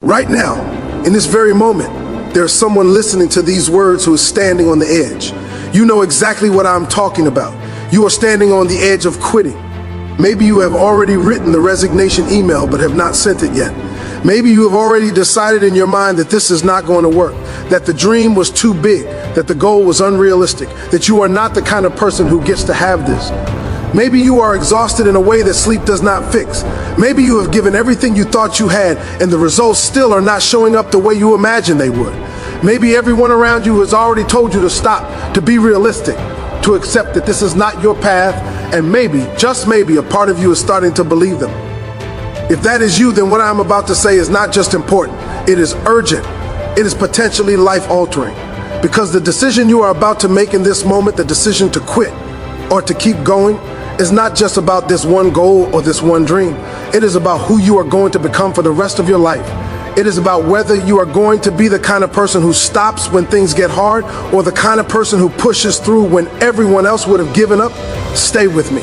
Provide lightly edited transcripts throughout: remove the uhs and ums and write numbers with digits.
Right now, in this very moment, there's someone listening to these words who is standing on the edge. You know exactly what I'm talking about. You are standing on the edge of quitting. Maybe you have already written the resignation email but have not sent it yet. Maybe you have already decided in your mind that this is not going to work, that the dream was too big, that the goal was unrealistic, that you are not the kind of person who gets to have this. Maybe you are exhausted in a way that sleep does not fix. Maybe you have given everything you thought you had and the results still are not showing up the way you imagined they would. Maybe everyone around you has already told you to stop, to be realistic, to accept that this is not your path, and maybe, just maybe, a part of you is starting to believe them. If that is you, then what I'm about to say is not just important, it is urgent. It is potentially life-altering. Because the decision you are about to make in this moment, the decision to quit or to keep going, is not just about this one goal or this one dream. It is about who you are going to become for the rest of your life. It is about whether you are going to be the kind of person who stops when things get hard or the kind of person who pushes through when everyone else would have given up. Stay with me.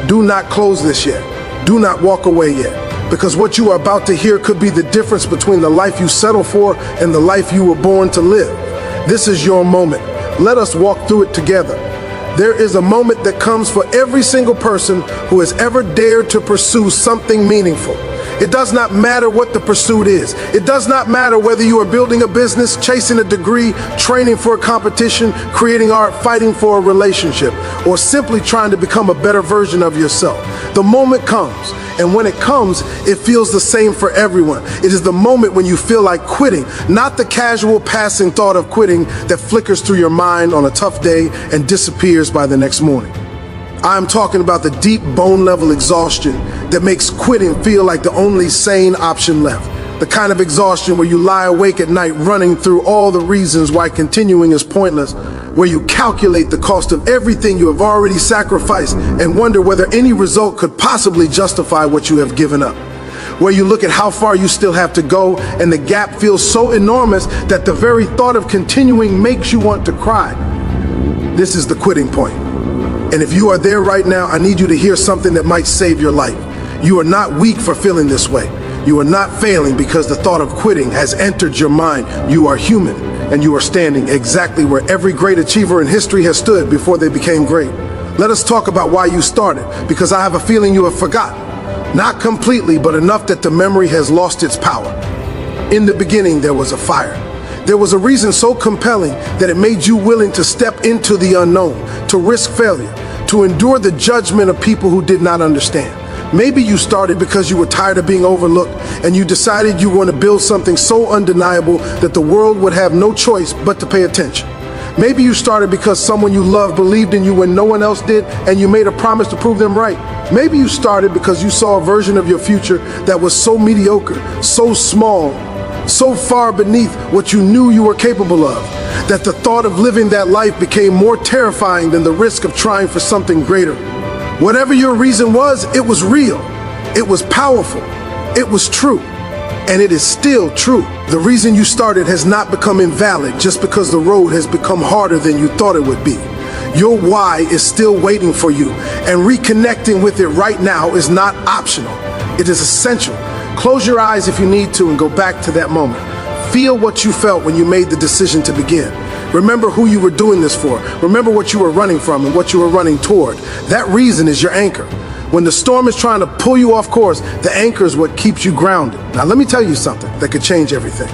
Do not close this yet. Do not walk away yet. Because what you are about to hear could be the difference between the life you settle for and the life you were born to live. This is your moment. Let us walk through it together. There is a moment that comes for every single person who has ever dared to pursue something meaningful. It does not matter what the pursuit is. It does not matter whether you are building a business, chasing a degree, training for a competition, creating art, fighting for a relationship, or simply trying to become a better version of yourself. The moment comes, and when it comes, it feels the same for everyone. It is the moment when you feel like quitting, not the casual passing thought of quitting that flickers through your mind on a tough day and disappears by the next morning. I'm talking about the deep bone-level exhaustion that makes quitting feel like the only sane option left. The kind of exhaustion where you lie awake at night running through all the reasons why continuing is pointless, where you calculate the cost of everything you have already sacrificed and wonder whether any result could possibly justify what you have given up. Where you look at how far you still have to go and the gap feels so enormous that the very thought of continuing makes you want to cry. This is the quitting point. And if you are there right now, I need you to hear something that might save your life. You are not weak for feeling this way. You are not failing because the thought of quitting has entered your mind. You are human, and you are standing exactly where every great achiever in history has stood before they became great. Let us talk about why you started, because I have a feeling you have forgotten. Not completely, but enough that the memory has lost its power. In the beginning, there was a fire. There was a reason so compelling that it made you willing to step into the unknown, to risk failure, to endure the judgment of people who did not understand. Maybe you started because you were tired of being overlooked and you decided you were going to build something so undeniable that the world would have no choice but to pay attention. Maybe you started because someone you loved believed in you when no one else did and you made a promise to prove them right. Maybe you started because you saw a version of your future that was so mediocre, so small, so far beneath what you knew you were capable of, that the thought of living that life became more terrifying than the risk of trying for something greater. Whatever your reason was, it was real, it was powerful, it was true, and it is still true. The reason you started has not become invalid just because the road has become harder than you thought it would be. Your why is still waiting for you, and reconnecting with it right now is not optional. It is essential. Close your eyes if you need to and go back to that moment. Feel what you felt when you made the decision to begin. Remember who you were doing this for. Remember what you were running from and what you were running toward. That reason is your anchor. When the storm is trying to pull you off course, the anchor is what keeps you grounded. Now let me tell you something that could change everything.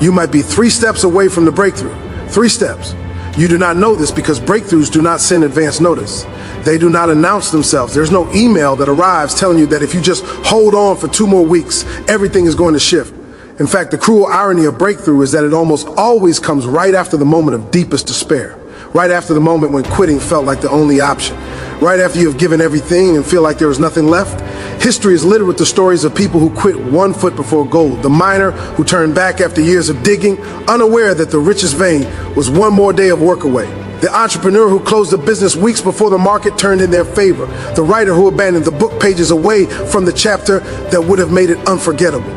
You might be 3 steps away from the breakthrough. 3 steps. You do not know this because breakthroughs do not send advance notice. They do not announce themselves. There's no email that arrives telling you that if you just hold on for 2 more weeks, everything is going to shift. In fact, the cruel irony of breakthrough is that it almost always comes right after the moment of deepest despair, right after the moment when quitting felt like the only option, right after you have given everything and feel like there is nothing left. History is littered with the stories of people who quit 1 foot before gold, the miner who turned back after years of digging, unaware that the richest vein was 1 more day of work away, the entrepreneur who closed a business weeks before the market turned in their favor, the writer who abandoned the book pages away from the chapter that would have made it unforgettable.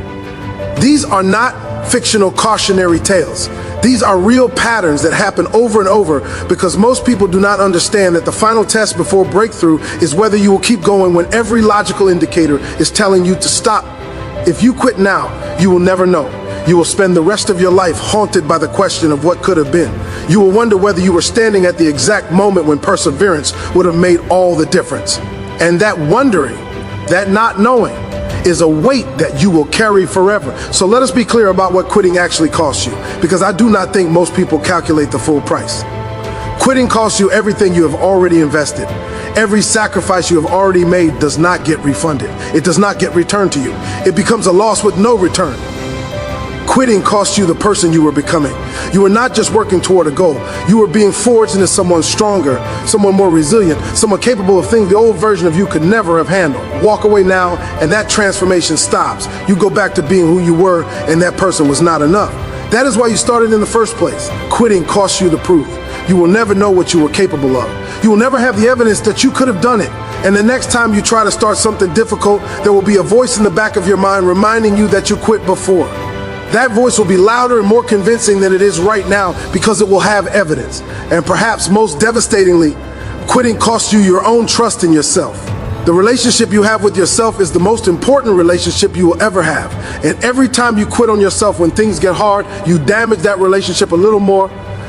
These are not fictional cautionary tales. These are real patterns that happen over and over because most people do not understand that the final test before breakthrough is whether you will keep going when every logical indicator is telling you to stop. If you quit now, you will never know. You will spend the rest of your life haunted by the question of what could have been. You will wonder whether you were standing at the exact moment when perseverance would have made all the difference. And that wondering, that not knowing, is a weight that you will carry forever. So let us be clear about what quitting actually costs you, because I do not think most people calculate the full price. Quitting costs you everything you have already invested. Every sacrifice you have already made does not get refunded. It does not get returned to you. It becomes a loss with no return. Quitting costs you the person you were becoming. You were not just working toward a goal. You were being forged into someone stronger, someone more resilient, someone capable of things the old version of you could never have handled. Walk away now, and that transformation stops. You go back to being who you were, and that person was not enough. That is why you started in the first place. Quitting costs you the proof. You will never know what you were capable of. You will never have the evidence that you could have done it. And the next time you try to start something difficult, there will be a voice in the back of your mind reminding you that you quit before. That voice will be louder and more convincing than it is right now because it will have evidence. And perhaps most devastatingly, quitting costs you your own trust in yourself. The relationship you have with yourself is the most important relationship you will ever have. And every time you quit on yourself when things get hard, you damage that relationship a little more.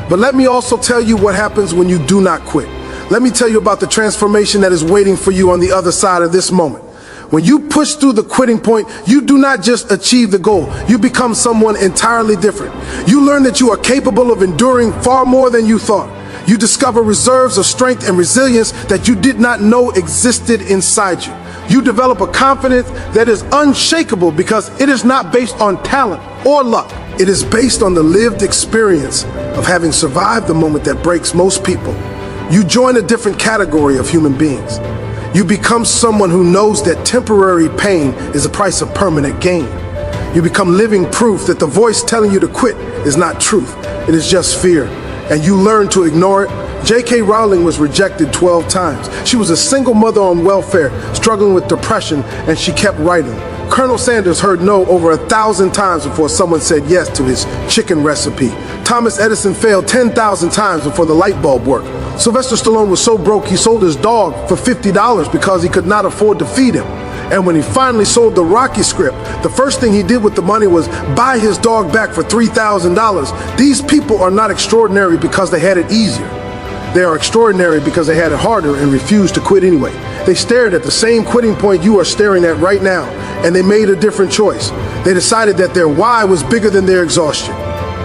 But let me also tell you what happens when you do not quit. Let me tell you about the transformation that is waiting for you on the other side of this moment. When you push through the quitting point, you do not just achieve the goal. You become someone entirely different. You learn that you are capable of enduring far more than you thought. You discover reserves of strength and resilience that you did not know existed inside you. You develop a confidence that is unshakable because it is not based on talent or luck. It is based on the lived experience of having survived the moment that breaks most people. You join a different category of human beings. You become someone who knows that temporary pain is the price of permanent gain. You become living proof that the voice telling you to quit is not truth. It is just fear. And you learn to ignore it. J.K. Rowling was rejected 12 times. She was a single mother on welfare, struggling with depression, and she kept writing. Colonel Sanders heard no over 1,000 times before someone said yes to his chicken recipe. Thomas Edison failed 10,000 times before the light bulb worked. Sylvester Stallone was so broke he sold his dog for $50 because he could not afford to feed him. And when he finally sold the Rocky script, the first thing he did with the money was buy his dog back for $3,000. These people are not extraordinary because they had it easier. They are extraordinary because they had it harder and refused to quit anyway. They stared at the same quitting point you are staring at right now, and they made a different choice. They decided that their why was bigger than their exhaustion.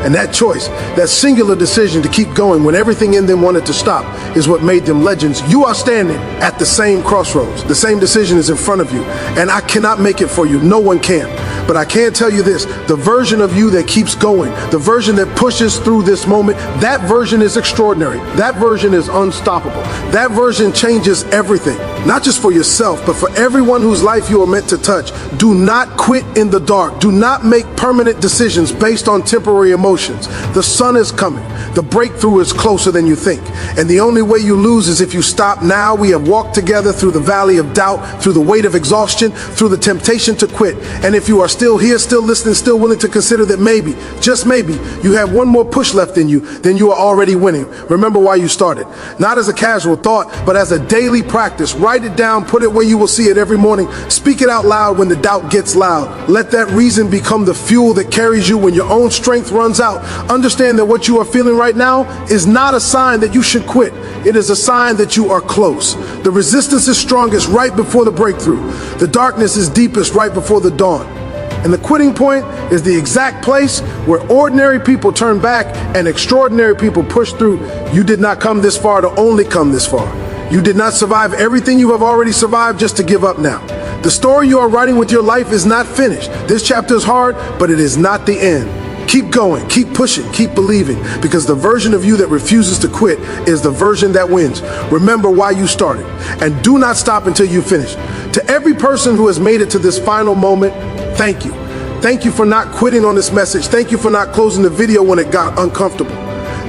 And that choice, that singular decision to keep going when everything in them wanted to stop, is what made them legends. You are standing at the same crossroads. The same decision is in front of you, and I cannot make it for you. No one can. But I can tell you this, the version of you that keeps going, the version that pushes through this moment, that version is extraordinary. That version is unstoppable. That version changes everything, not just for yourself, but for everyone whose life you are meant to touch. Do not quit in the dark. Do not make permanent decisions based on temporary emotions. The sun is coming. The breakthrough is closer than you think. And the only way you lose is if you stop now. We have walked together through the valley of doubt, through the weight of exhaustion, through the temptation to quit. And if you are still here, still listening, still willing to consider that maybe, just maybe, you have one more push left in you, then you are already winning. Remember why you started. Not as a casual thought, but as a daily practice. Write it down, put it where you will see it every morning. Speak it out loud when the doubt gets loud. Let that reason become the fuel that carries you when your own strength runs out. Understand that what you are feeling right now is not a sign that you should quit. It is a sign that you are close. The resistance is strongest right before the breakthrough. The darkness is deepest right before the dawn. And the quitting point is the exact place where ordinary people turn back and extraordinary people push through. You did not come this far to only come this far. You did not survive everything you have already survived just to give up now. The story you are writing with your life is not finished. This chapter is hard, but it is not the end. Keep going, keep pushing, keep believing, because the version of you that refuses to quit is the version that wins. Remember why you started, and do not stop until you finish. To every person who has made it to this final moment, thank you. Thank you for not quitting on this message. Thank you for not closing the video when it got uncomfortable.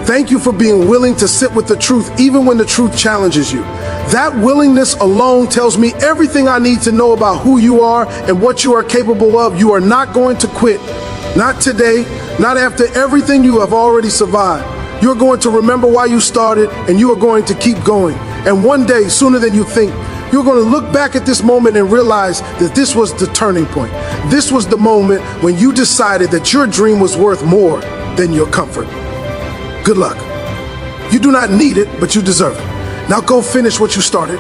Thank you for being willing to sit with the truth even when the truth challenges you. That willingness alone tells me everything I need to know about who you are and what you are capable of. You are not going to quit. Not today, not after everything you have already survived. You're going to remember why you started, and you are going to keep going. And one day, sooner than you think, You're going to look back at this moment and realize that this was the turning point. This was the moment when you decided that your dream was worth more than your comfort. Good luck. You do not need it, but you deserve it. Now go finish what you started.